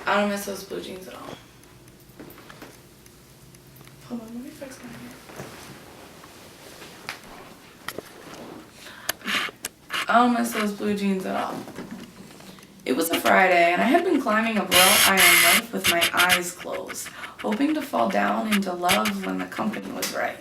I don't miss those blue jeans at all. Hold on, let me fix my hair. I don't miss those blue jeans at all. It was a Friday, and I had been climbing a wrought iron life with my eyes closed, hoping to fall down into love when the company was right.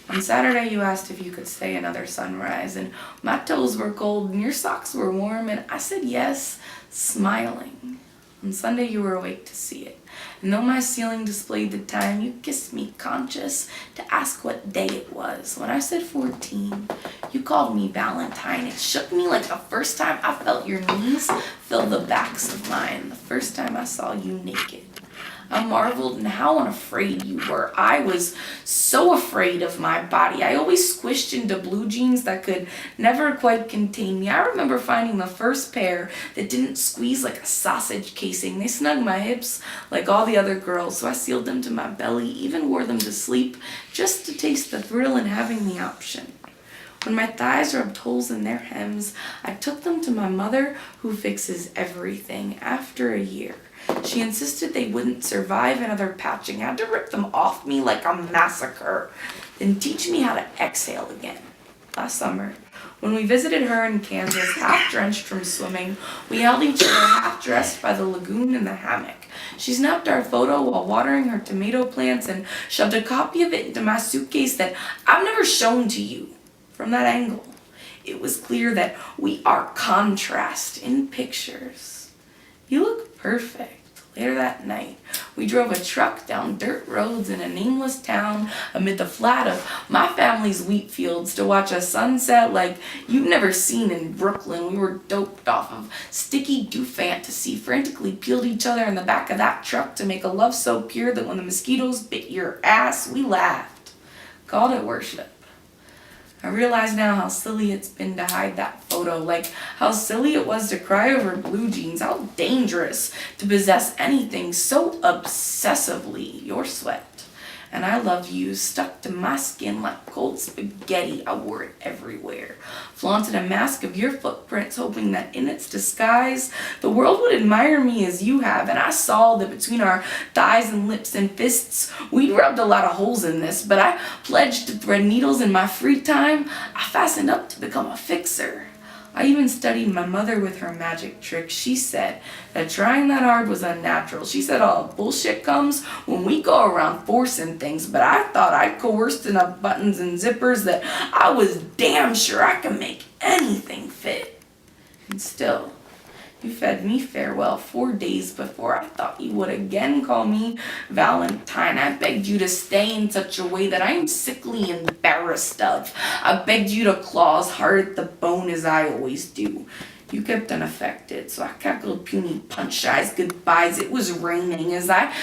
On Saturday, you asked if you could stay another sunrise, and my toes were cold and your socks were warm, and I said yes, smiling. On Sunday, you were awake to see it, and though my ceiling displayed the time, you kissed me conscious to ask what day it was. When I said 14, you called me Valentine. It shook me like the first time I felt your knees fill the backs of mine, the first time I saw you naked. I marveled in how unafraid you were. I was so afraid of my body. I always squished into blue jeans that could never quite contain me. I remember finding the first pair that didn't squeeze like a sausage casing. They snugged my hips like all the other girls, so I sealed them to my belly, even wore them to sleep, just to taste the thrill in having the option. When my thighs rubbed holes in their hems, I took them to my mother, who fixes everything. After a year, she insisted they wouldn't survive another patching. I had to rip them off me like a massacre, then teach me how to exhale again. Last summer, when we visited her in Kansas, half drenched from swimming, we held each other half dressed by the lagoon in the hammock. She snapped our photo while watering her tomato plants and shoved a copy of it into my suitcase that I've never shown to you. From that angle, it was clear that we are contrast in pictures. You look perfect. Later that night, we drove a truck down dirt roads in a nameless town amid the flat of my family's wheat fields to watch a sunset like you've never seen in Brooklyn. We were doped off of sticky dew fantasy, frantically peeled each other in the back of that truck to make a love so pure that when the mosquitoes bit your ass, we laughed. Called it worship. I realize now how silly it's been to hide that photo, like how silly it was to cry over blue jeans, how dangerous to possess anything so obsessively your sweat. And I love you stuck to my skin like cold spaghetti. I wore it everywhere. Flaunted a mask of your footprints, hoping that in its disguise, the world would admire me as you have. And I saw that between our thighs and lips and fists, we'd rubbed a lot of holes in this, but I pledged to thread needles in my free time. I fastened up to become a fixer. I even studied my mother with her magic tricks. She said that trying that hard was unnatural. She said all the bullshit comes when we go around forcing things, but I thought I'd coerced enough buttons and zippers that I was damn sure I could make anything fit. And still, you fed me farewell 4 days before I thought you would again call me Valentine. I begged you to stay in such a way that I am sickly embarrassed of. I begged you to claw as hard at the bone as I always do. You kept unaffected, so I cackled puny punch-eyes goodbyes. It was raining as I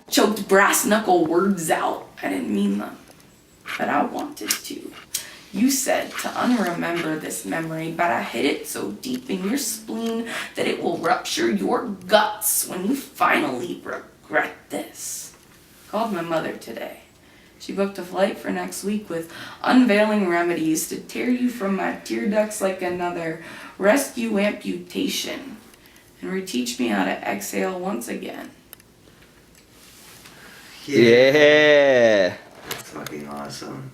choked brass knuckle words out. I didn't mean them, but I wanted to. You said to unremember this memory, but I hid it so deep in your spleen that it will rupture your guts when you finally regret this. Called my mother today. She booked a flight for next week with unveiling remedies to tear you from my tear ducts like another rescue amputation and reteach me how to exhale once again. Yeah. That's fucking awesome.